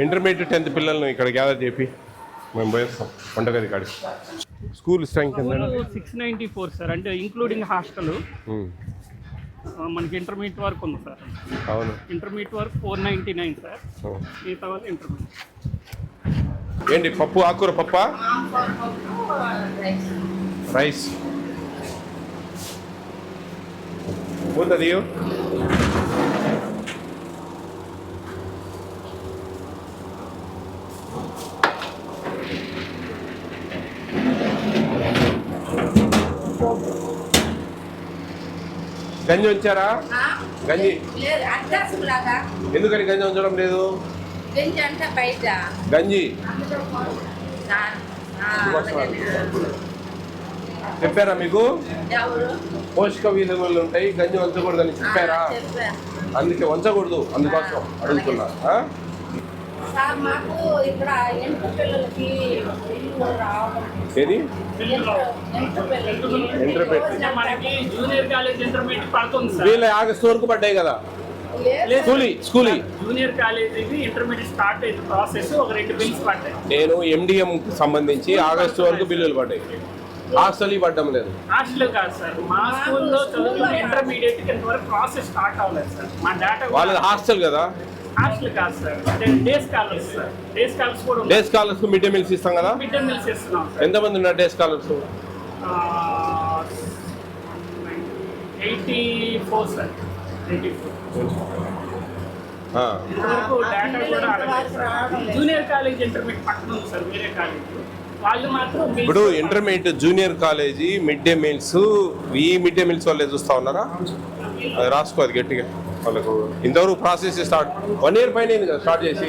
Intermediate 10th పిల్లల్ని ఇక్కడ gather చేపి మేము పోయేస్తాం వంటగది కాడికి. స్కూల్ స్ట్రెంగ్త్ 694 సార్, అంటే ఇంక్లూడింగ్ హాస్టల్. మనకి ఇంటర్మీడియట్ వరకు ఉంది సార్. అవును, ఇంటర్మీడియట్ వరకు 499 సార్. మిగతా వాళ్ళు ఇంటర్మీడియట్. ఏంటి పప్పు, ఆకుకూర పప్పా, రైస్ పోతుంది. గంజి ఉంచారా? గంజి ఎందుకని గంజి ఉంచడం లేదు? గంజి చెప్పారా మీకు? పోషక విలువలు ఉంటాయి, గంజి ఉంచకూడదని చెప్పారా? అందుకే ఉంచకూడదు, అందుకోసం అడుగుతున్నా. ఏది వీళ్ళ ఆగస్టు వరకు పడ్డాయి కదా స్కూలీ. జూనియర్ కాలేజీకి ఇంటర్మీడియట్ స్టార్ట్ అయిన ప్రాసెస్ ఒక 2 బిల్స్ పడ్డాయి. నేను ఎండిఎం సంబంధించి ఆగస్టు వరకు బిల్లులు పడ్డాయి. హాస్టల్ పడ్డం లేదు. హాస్టల్ కాదు సార్, మా స్కూల్లో చదువుకున్న ఇంటర్మీడియట్ ఇంతవరకు ప్రాసెస్ స్టార్ట్ అవ్వలేదు సార్. మా డేటా వాళ్ళది హాస్టల్ కదా. హాస్టల్ కాదు sir, day scholars sir. Day scholars కూడా day scholars mid day meals ఇస్తాం కదా. మిడ్ డే మీల్స్ ఇస్తున్నాం సార్. ఎంతమంది ఉన్నారు డే స్కాలర్స్? 84 సార్. 84 ఇంతవరకు డేటా కూడా అడగలేదు సార్. జూనియర్ కాలేజ్ ఇంటర్మీడియట్ పక్కన ఉంది సార్, వేరే కాలేజ్. వాళ్ళు మాత్రం ఇప్పుడు intermediate junior college mid day meals, ఈ మిడ్ డే మీల్స్ వాళ్ళే చూస్తా ఉన్నారా? అది రాసుకో, అది గట్టిగా. వాళ్ళకు ఇంతవరకు ప్రాసెస్ స్టార్ట్ 1 year పైన కదా స్టార్ట్ చేసి.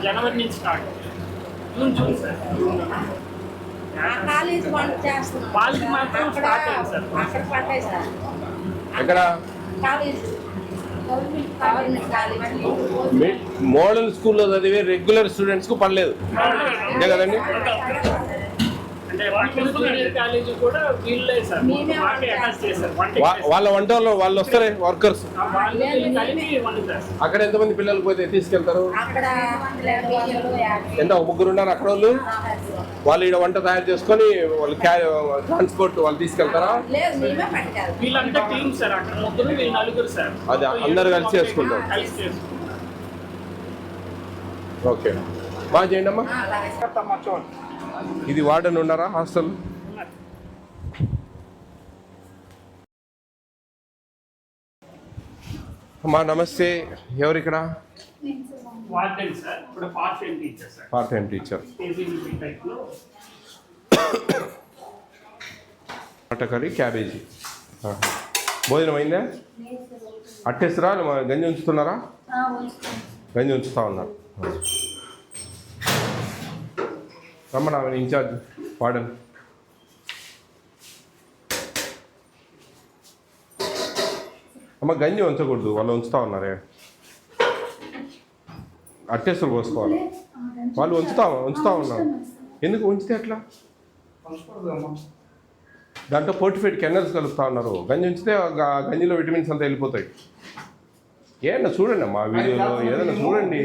జనవరి నుంచి స్టార్ట్, జూన్ సార్. వాళ్ళకి మాత్రం స్టార్ట్ అయింది సార్. ఎక్కడ? మోడల్ స్కూల్లో చదివే రెగ్యులర్ స్టూడెంట్స్ కు పడలేదు అంతే కదండి. వాళ్ళ వంట వాళ్ళు వస్తారే వర్కర్స్. అక్కడ ఎంతమంది పిల్లలు పోతే తీసుకెళ్తారు? ఎంత, 3 ఉన్నారు అక్కడ వాళ్ళు. వాళ్ళు ఇక్కడ వంట తయారు చేసుకొని వాళ్ళు ట్రాన్స్పోర్ట్ వాళ్ళు తీసుకెళ్తారా? అది అందరు కలిసి చేసుకుంటారు. ఓకే, బాగా చేయండి అమ్మా. ఇది వార్డెన్ ఉన్నారా హాస్టల్? అమ్మా నమస్తే, ఎవరు ఇక్కడ? Part time teacher. Curry, cabbage. భోజనం అయిందా? అట్టేస్తారా? గంజి ఉంచుతున్నారా? గంజి ఉంచుతా ఉన్నారు. రమ్మన్నా ఇన్ఛార్జ్ వార్డెన్. అమ్మ గంజి ఉంచకూడదు, వాళ్ళు ఉంచుతా ఉన్నారే. అట్టేస్తులు పోసుకోవాలి. వాళ్ళు ఉంచుతా ఉన్నారు. ఎందుకు ఉంచితే అట్లా? దాంట్లో పోర్టిఫైడ్ కెనల్స్ కలుపుతా ఉన్నారు. గంజి ఉంచితే గంజిలో విటమిన్స్ అంతా వెళ్ళిపోతాయి. ఏమన్నా చూడండి అమ్మా వీడియోలో, ఏదైనా చూడండి.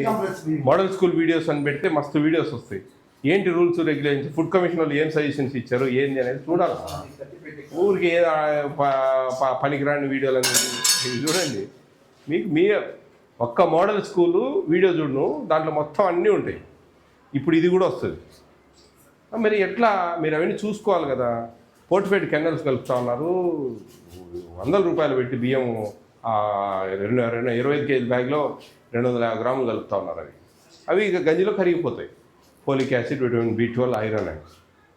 మోడల్ స్కూల్ వీడియోస్ అని పెడితే మస్తు వీడియోస్ వస్తాయి. ఏంటి రూల్స్ రెగ్యులేషన్స్, ఫుడ్ కమిషన్ వాళ్ళు ఏం సజెషన్స్ ఇచ్చారు, ఏంది అనేది చూడాలి. ఊరికి ఏ పనికిరాని వీడియోలు అనేది చూడండి. మీకు మీ ఒక్క మోడల్ స్కూలు వీడియో చూడను, దాంట్లో మొత్తం అన్నీ ఉంటాయి. ఇప్పుడు ఇది కూడా వస్తుంది. మరి ఎట్లా మీరు అవన్నీ చూసుకోవాలి కదా. పోర్టిఫైడ్ కెనల్స్ కలుపుతా ఉన్నారు. 100 రూపాయలు పెట్టి బియ్యం 25 kg బ్యాగ్లో 250 గ్రాములు కలుపుతా ఉన్నారు. అవి ఇక గంజిలో కరిగిపోతాయి. Folic acid, vitamin B12, iron.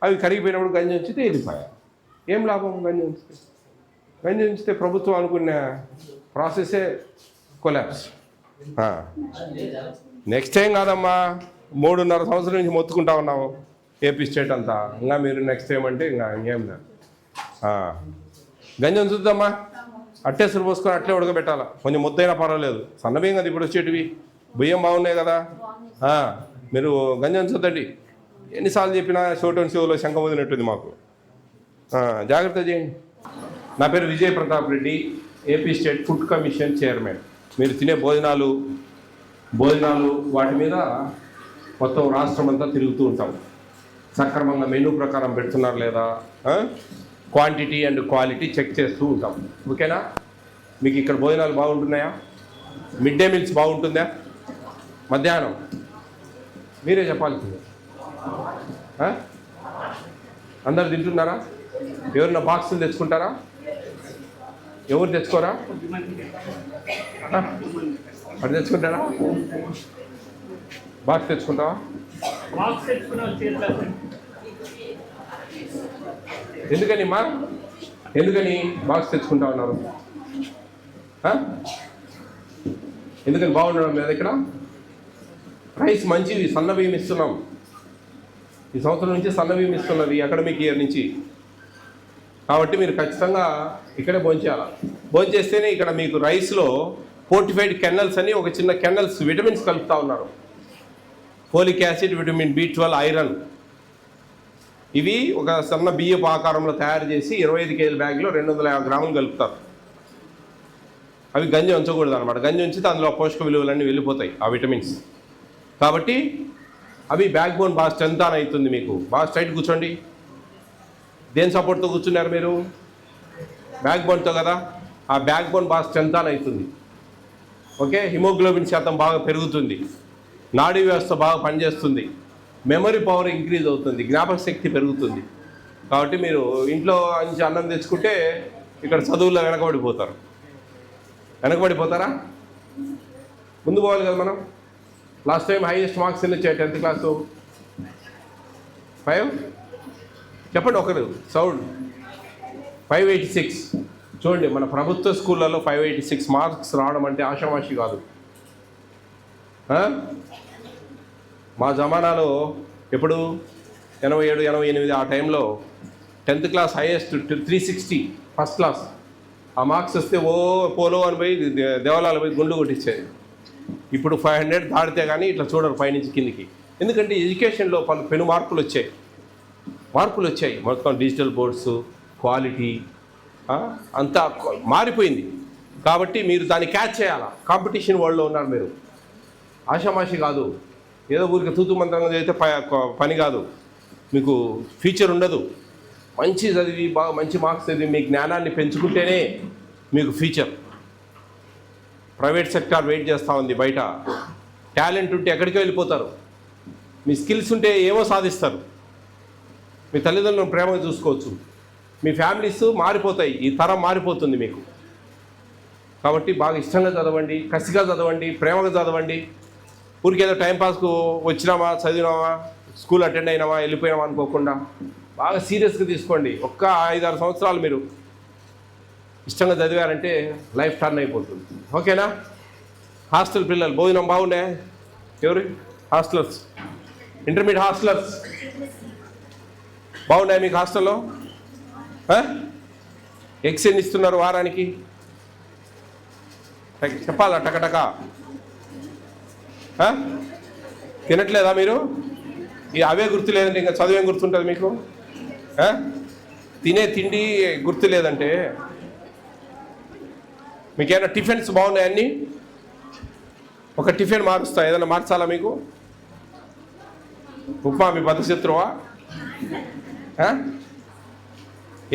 అవి కరిగిపోయినప్పుడు గంజి ఉంచితే వెళ్ళిపోయా. ఏం లాభం గంజి ఉంచితే? గంజి ఉంచితే ప్రభుత్వం అనుకున్న ప్రాసెసే కొలాప్స్. నెక్స్ట్ టైం కాదమ్మా, 3.5 సంవత్సరం నుంచి మొత్తుకుంటా ఉన్నాము ఏపీ స్టేట్ అంతా. ఇంకా మీరు నెక్స్ట్ టైం అంటే ఇంకా ఇంకేం లేదు. గంజి ఉంచుద్దామ్మా, అట్టేసులు పోసుకొని అట్లే ఉడకబెట్టాలా. కొంచెం ముద్దైనా పర్వాలేదు, సన్నబియ్యం కదా ఇప్పుడు వచ్చేటివి. బియ్యం బాగున్నాయి కదా. మీరు గంజి ఉంచొద్దండి. ఎన్నిసార్లు చెప్పినా షోటోన్ షోలో శంఖ వదిలినట్టుంది మాకు. జాగ్రత్త చేయండి. నా పేరు Vijay Pratap Reddy, AP state food commission chairman. మీరు తినే భోజనాలు భోజనాలు వాటి మీద మొత్తం రాష్ట్రం అంతా తిరుగుతూ ఉంటాం. సక్రమంగా మెనూ ప్రకారం పెడుతున్నారు లేదా, క్వాంటిటీ అండ్ క్వాలిటీ చెక్ చేస్తూ ఉంటాం. ఓకేనా? మీకు ఇక్కడ భోజనాలు బాగుంటున్నాయా? మిడ్ డే మీల్స్ బాగుంటుందా? మధ్యాహ్నం మీరే చెప్పాల్సింది. అందరు తింటున్నారా? ఎవరైనా బాక్సులు తెచ్చుకుంటారా? ఎవరు తెచ్చుకోరా? అటు తెచ్చుకుంటారా? బాక్స్ తెచ్చుకుంటావా? ఎందుకని బాక్స్ తెచ్చుకుంటా ఉన్నారు? ఎందుకని బాగుండడం లేదా? ఇక్కడ రైస్ మంచివి, సన్న బియ్యం ఇస్తున్నాం. ఈ సంవత్సరం నుంచి సన్న బియ్యం ఇస్తున్నది అకాడమిక్ ఇయర్ నుంచి. కాబట్టి మీరు ఖచ్చితంగా ఇక్కడే భోంచేయాలి. భోంచేస్తేనే ఇక్కడ మీకు రైస్లో ఫోర్టిఫైడ్ కెన్నల్స్ అని ఒక చిన్న కెన్నల్స్ విటమిన్స్ కలుపుతూ ఉన్నారు. Folic acid, vitamin B12, iron. ఇవి ఒక సన్న బియ్యపు ఆకారంలో తయారు చేసి 25 కేజీల బ్యాగ్లో 250 గ్రాములు కలుపుతారు. అవి గంజి ఉంచకూడదు అనమాట. గంజి ఉంచితే అందులో పోషక విలువలన్నీ వెళ్ళిపోతాయి, ఆ విటమిన్స్. కాబట్టి అవి బ్యాక్ బోన్ బాగా స్ట్రెంత్ అవుతుంది. మీకు బాగా స్ట్రైట్ కూర్చోండి. దేని సపోర్ట్తో కూర్చున్నారు మీరు? బ్యాక్ బోన్తో కదా. ఆ బ్యాక్ బోన్ బాగా స్ట్రెంత్ అవుతుంది. ఓకే, హిమోగ్లోబిన్ శాతం బాగా పెరుగుతుంది, నాడీ వ్యవస్థ బాగా పనిచేస్తుంది, మెమరీ పవర్ ఇంక్రీజ్ అవుతుంది, జ్ఞాపక శక్తి పెరుగుతుంది. కాబట్టి మీరు ఇంట్లో నుంచి అన్నం తెచ్చుకుంటే ఇక్కడ చదువుల్లో వెనకబడిపోతారా? ముందు పోవాలి కదా మనం. లాస్ట్ టైం హైయెస్ట్ మార్క్స్ ఎన్ని వచ్చాయి 10th క్లాసు? 5 చెప్పండి ఒకరు సౌండ్. 586. చూడండి, మన ప్రభుత్వ స్కూళ్ళలో 586 మార్క్స్ రావడం అంటే ఆషామాషి కాదు. మా జమానాలో ఎప్పుడు 87, 88 ఆ టైంలో 10th class highest 360 first class. ఆ మార్క్స్ వస్తే పోలో అని పోయి దేవాలయాలు పోయి గుండు కొట్టించేది. ఇప్పుడు 500 దాటితే కానీ ఇట్లా చూడరు పైనుంచి కిందికి. ఎందుకంటే ఎడ్యుకేషన్లో పెను మార్పులు వచ్చాయి. మొత్తం డిజిటల్ బోర్డ్స్, క్వాలిటీ అంతా మారిపోయింది. కాబట్టి మీరు దాన్ని క్యాచ్ చేయాలా. కాంపిటీషన్ వరల్డ్లో ఉన్నారు మీరు. ఆషామాషి కాదు. ఏదో ఊరికి తూతు మంత్రంగా చదివితే పని కాదు. మీకు ఫ్యూచర్ ఉండదు. మంచి చదివి బాగా మంచి మార్క్స్ చదివి మీ జ్ఞానాన్ని పెంచుకుంటేనే మీకు ఫ్యూచర్. ప్రైవేట్ సెక్టార్ వెయిట్ చేస్తూ ఉంది బయట. టాలెంట్ ఉంటే ఎక్కడికి వెళ్ళిపోతారు. మీ స్కిల్స్ ఉంటే ఏమో సాధిస్తారు. మీ తల్లిదండ్రులను ప్రేమగా చూసుకోవచ్చు. మీ ఫ్యామిలీస్ మారిపోతాయి. ఈ తరం మారిపోతుంది మీకు. కాబట్టి బాగా ఇష్టంగా చదవండి, కసిగా చదవండి, ప్రేమగా చదవండి. ఊరికేదో టైంపాస్కు వచ్చినామా, చదివినామా, స్కూల్ అటెండ్ అయినామా, వెళ్ళిపోయినామా అనుకోకుండా బాగా సీరియస్గా తీసుకోండి. ఒక్క 5-6 సంవత్సరాలు మీరు ఇష్టంగా చదివారంటే లైఫ్ టర్న్ అయిపోతుంది. ఓకేనా? హాస్టల్ పిల్లలు భోజనం బాగున్నాయా? ఎవరు హాస్టలర్స్? ఇంటర్మీడియట్ హాస్టలర్స్ బాగున్నాయి మీకు హాస్టల్లో? ఎగ్స్ ఎన్ని ఇస్తున్నారు వారానికి? చెప్పాలా టకటక? తినట్లేదా మీరు? అవే గుర్తు లేదంటే ఇంకా చదువేం గుర్తుంటుంది మీకు? తినే తిండి గుర్తు లేదంటే మీకేమైనా టిఫిన్స్ బాగున్నాయన్నీ? ఒక టిఫిన్ మారుస్తా, ఏదైనా మార్చాలా మీకు? ఉప్మా మీ బద్ధశత్రువా?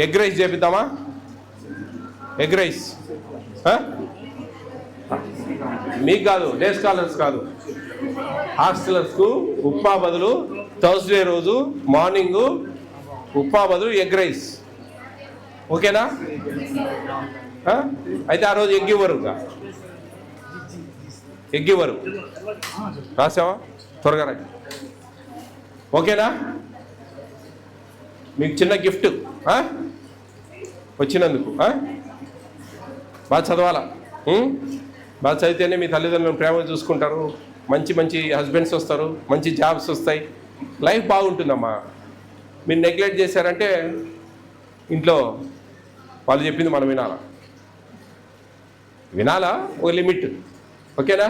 ఎగ్ రైస్ చేపిద్దామా? ఎగ్ రైస్ మీకు కాదు, డే స్కాలర్స్ కాదు, హాస్టలర్స్కు ఉప్మా బదులు థర్స్డే రోజు మార్నింగు ఉప్మా బదులు ఎగ్ రైస్. ఓకేనా? అయితే ఆ రోజు ఎగ్ ఇవ్వరు. రాసావా? త్వరగా రా. ఓకేనా? మీకు చిన్న గిఫ్ట్ వచ్చినందుకు. బాగా చదవాలా. బాగా చదివితేనే మీ తల్లిదండ్రులను ప్రేమగా చూసుకుంటారు, మంచి మంచి హస్బెండ్స్ వస్తారు, మంచి జాబ్స్ వస్తాయి, లైఫ్ బాగుంటుందమ్మా. మీరు నెగ్లెక్ట్ చేశారంటే ఇంట్లో వాళ్ళు చెప్పింది మనం వినాలా ఒక లిమిట్. ఓకేనా?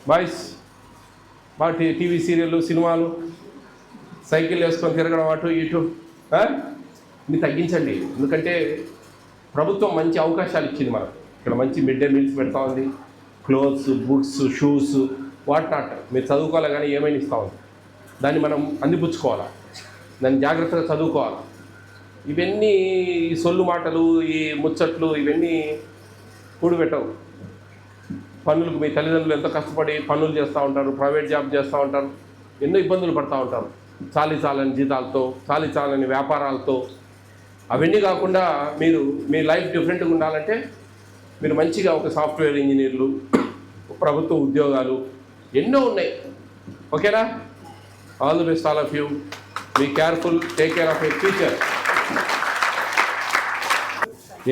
బాయ్స్ బాగా టీవీ సీరియళ్ళు, సినిమాలు, సైకిల్ వేసుకొని తిరగడం అటు ఇటు ఇన్ని తగ్గించండి. ఎందుకంటే ప్రభుత్వం మంచి అవకాశాలు ఇచ్చింది మనకు. ఇక్కడ మంచి మిడ్ డే మీల్స్ పెడతా ఉంది, clothes, books, shoes, what not మీరు చదువుకోవాలి కానీ ఏమైనా ఇస్తాం, దాన్ని మనం అందిపుచ్చుకోవాలా, దాన్ని జాగ్రత్తగా చదువుకోవాలి. ఇవన్నీ ఈ సొల్లు మాటలు, ఈ ముచ్చట్లు ఇవన్నీ కూడిపెట్టవు. పనులకు మీ తల్లిదండ్రులు ఎంతో కష్టపడి పనులు చేస్తూ ఉంటారు, ప్రైవేట్ జాబ్ చేస్తూ ఉంటారు, ఎన్నో ఇబ్బందులు పడుతూ ఉంటారు, చాలని జీతాలతో, చాలని వ్యాపారాలతో. అవన్నీ కాకుండా మీరు మీ లైఫ్ డిఫరెంట్గా ఉండాలంటే మీరు మంచిగా ఒక సాఫ్ట్వేర్ ఇంజనీర్లు, ప్రభుత్వ ఉద్యోగాలు ఎన్నో ఉన్నాయి. ఓకేనా? All the best all of you. Be careful, take care of your future.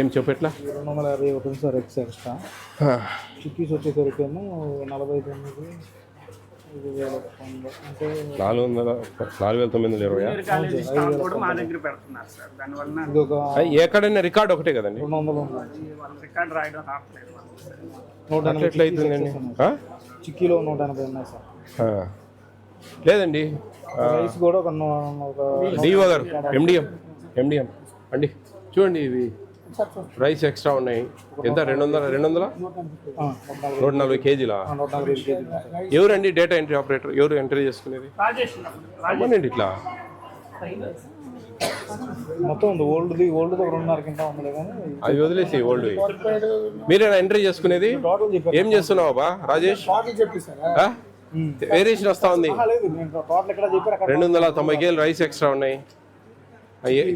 ఏం చెప్పట్లా? 250 ఉంటుంది సార్ ఎక్స్ ఎక్స్ట్రా. చిక్కీస్ వచ్చేసరికేమో 49,000 అంటే 4,920. జూనియర్ కాలేజీ స్టాఫ్ కూడా మా దగ్గర పెడుతున్నారు సార్. దానివల్ల ఇది ఒక ఎక్కడైనా రికార్డ్ ఒకటే కదండి, 200 ఉంది. వాళ్ళ రికార్డ్ రాయడం రావట్లేదు వాళ్ళు. 180 ఎట్లా అవుతుందండి? చిక్కీలో 180 ఉన్నాయి సార్. లేదండి, రైస్ కూడా ఒక డిఓ గారు, ఎండిఎం అండి చూడండి, ఇవి రైస్ ఎక్స్ట్రా ఉన్నాయి. ఎంత? 140 కేజీలా? 145 కేజీలు. ఎవరండి డేటా ఎంట్రీ ఆపరేటర్? ఎవరు ఎంట్రీ చేసుకునేది? రాజేష్ అమ్మనండి ఇట్లా మొత్తం ఉంది. ఓల్డ్ది ఒక 2.5 కింద ఉంది కానీ అది వదిలేసి ఓల్డ్ మీరేనా ఎంట్రీ చేసుకునేది? టోటల్ చెప్పాను. ఏం చేస్తున్నావు బా రాజేష్? చెప్పిస్తారా? వేరియేషన్ వస్తా ఉంది. లేదు, నేను టోటల్ ఎక్కడ చెప్పారు అక్కడ 290 కేజీలు రైస్ ఎక్స్ట్రా ఉన్నాయి.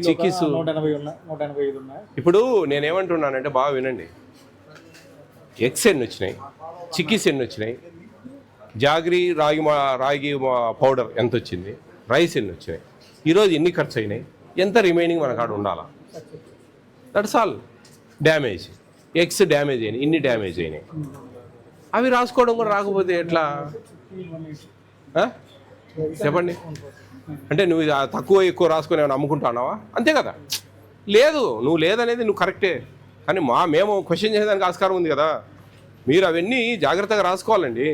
చిక్కీస్ 180 ఉన్నాయి, 185 ఉన్నాయి. ఇప్పుడు నేనేమంటున్నానంటే బాగా వినండి, ఎగ్స్ ఎన్ని వచ్చినాయి, చిక్కీస్ ఎన్ని వచ్చినాయి, జాగ్రీ రాగి పౌడర్ ఎంత వచ్చింది, రైస్ ఎన్ని వచ్చినాయి, ఈరోజు ఎన్ని ఖర్చు అయినాయి, ఎంత రిమైనింగ్ మన కాడ ఉండాలా, that's all. Damage eggs damage అయినాయి, ఇన్ని డ్యామేజ్ అయినాయి, అవి రాసుకోవడం కూడా రాకపోతే ఎట్లా? చెప్పండి. అంటే నువ్వు తక్కువ ఎక్కువ రాసుకొని ఏమైనా అమ్ముకుంటున్నావా? అంతే కదా. లేదు, నువ్వు లేదనేది నువ్వు కరెక్టే, కానీ మేము క్వశ్చన్ చేసేదానికి ఆస్కారం ఉంది కదా. మీరు అవన్నీ జాగ్రత్తగా రాసుకోవాలండి,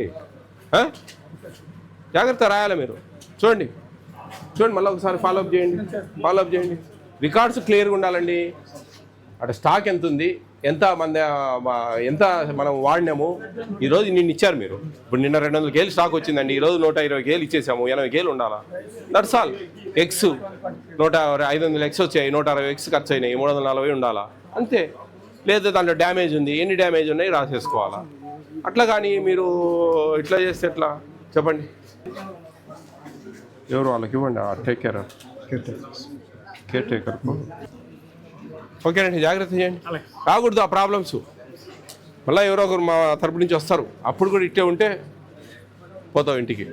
జాగ్రత్తగా రాయాలి మీరు. చూడండి మళ్ళీ ఒకసారి ఫాలోఅప్ చేయండి. రికార్డ్స్ క్లియర్గా ఉండాలండి. అటు స్టాక్ ఎంత ఉంది, ఎంత మనం వాడినాము, ఈరోజు నిన్న ఇచ్చారు మీరు. ఇప్పుడు నిన్న 200 కేలు స్టాక్ వచ్చిందండి, ఈరోజు 120 కేలు ఇచ్చేసాము, 80 కేలు ఉండాలా, దట్స్ ఆల్. ఎగ్స్ 500 ఎగ్స్ వచ్చాయి, 160 ఎగ్స్ ఖర్చు అయినాయి, 340 ఉండాలా, అంతే. లేదా దాంట్లో డ్యామేజ్ ఉంది, ఎన్ని డ్యామేజ్ ఉన్నాయి రాసేసుకోవాలా. అట్లా కానీ మీరు ఇట్లా చేస్తే ఎట్లా చెప్పండి? ఎవరు వాళ్ళకి ఇవ్వండి, టేక్ కేర్ టేకర్. ఓకేనండి, జాగ్రత్త చేయండి, రాకూడదు ఆ ప్రాబ్లమ్స్. మళ్ళీ ఎవరో ఒకరు మా తరపు నుంచి వస్తారు, అప్పుడు కూడా ఇట్టే ఉంటే పోతావు ఇంటికి.